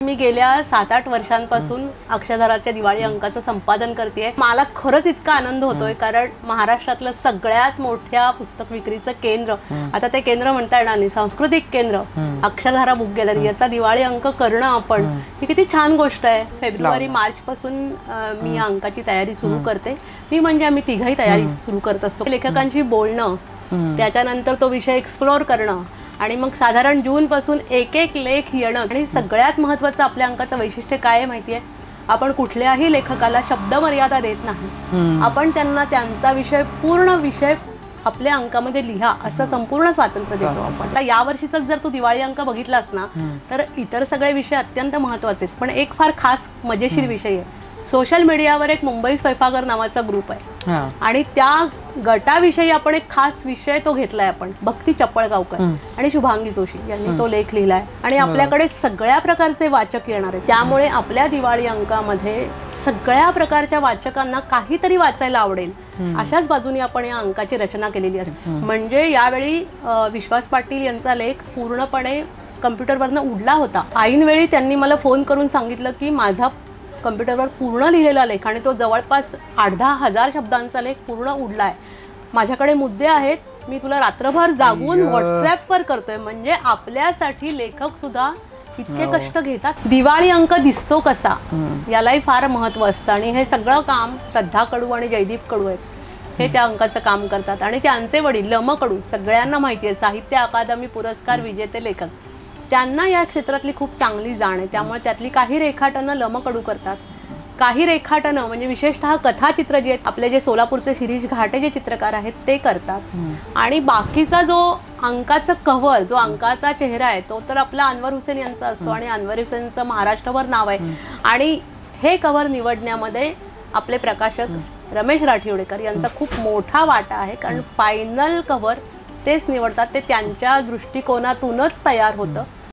मी गेल्या 7-8 वर्षांपासून अक्षरधाराच्या दिवाळी अंकाचं संपादन करते. मला खरंच इतका आनंद होतोय कारण महाराष्ट्रातलं सगळ्यात मोठ्या पुस्तक विक्रीचं केंद्र, आता ते केंद्र म्हणता येणार नाही, सांस्कृतिक केंद्र अक्षरधारा बुक गॅलरी याचा दिवाळी अंक करणं आपण, ही किती छान गोष्ट आहे. फेब्रुवारी मार्च पासून मी या अंकाची तयारी सुरू करते. मी म्हणजे आम्ही तिघही तयारी सुरू करत असतो. लेखकांशी बोलणं, त्याच्यानंतर तो विषय एक्सप्लोर करणं आणि मग साधारण जून पासून एक एक लेख येणं. आणि सगळ्यात महत्त्वाचं आपल्या अंकाचं वैशिष्ट्य काय आहे माहिती आहे, आपण कुठल्याही लेखकाला शब्द मर्यादा देत नाही. आपण त्यांना त्यांचा विषय, पूर्ण विषय आपल्या अंकामध्ये लिहा असं संपूर्ण स्वातंत्र्य देतो आपण. यावर्षीचाच जर तू दिवाळी अंक बघितलास ना तर इतर सगळे विषय अत्यंत महत्त्वाचे आहेत, पण एक फार खास मजेशीर विषय आहे. सोशल मीडियावर एक मुंबई स्वयंपाकघर नावाचा ग्रुप आहे आणि त्या गटाविषयी आपण एक खास विषय तो घेतलाय आपण. भक्ती चप्पळगावकर आणि शुभांगी जोशी यांनी तो लेख लिहिलाय आणि आपल्याकडे सगळ्या प्रकारचे वाचक येणार आहेत. त्यामुळे आपल्या दिवाळी अंकामध्ये सगळ्या प्रकारच्या वाचकांना काहीतरी वाचायला आवडेल अशाच बाजूने आपण या अंकाची रचना केलेली असते. म्हणजे यावेळी विश्वास पाटील यांचा लेख पूर्णपणे कम्प्युटरवरनं उडला होता. ऐनवेळी त्यांनी मला फोन करून सांगितलं की माझा कम्प्युटरवर पूर्ण लिहिलेला लेख आणि तो जवळपास 8-10 हजार शब्दांचा लेख पूर्ण उडलाय. माझ्याकडे मुद्दे आहेत, मी तुला रात्रभर जागून व्हॉट्सॲपवर करतोय. म्हणजे आपल्यासाठी लेखक सुद्धा इतके कष्ट घेतात. दिवाळी अंक दिसतो कसा यालाही फार महत्त्व असतं आणि हे सगळं काम श्रद्धा कडू आणि जयदीप कडू आहेत, हे त्या अंकाचं काम करतात. आणि त्यांचे वडील लम कडू सगळ्यांना माहिती आहे, साहित्य अकादमी पुरस्कार विजेते लेखक, त्यांना या क्षेत्रातली खूप चांगली जाण आहे. त्यामुळे त्यातली काही रेखाटनं लम कडू करतात, काही रेखाटनं म्हणजे विशेषतः कथाचित्र जे आहेत आपले, जे सोलापूरचे शिरीष घाटे जे चित्रकार आहेत ते करतात. आणि बाकीचा जो अंकाचा कव्हर, जो अंकाचा चेहरा आहे तो तर आपला अनवर हुसेन यांचा असतो आणि अनवर हुसेनचं महाराष्ट्रभर नाव आहे. आणि हे कव्हर निवडण्यामध्ये आपले प्रकाशक रमेश राठिवडेकर यांचा खूप मोठा वाटा आहे, कारण फायनल कव्हर तेच निवडतात, ते त्यांच्या दृष्टिकोनातूनच तयार होतं.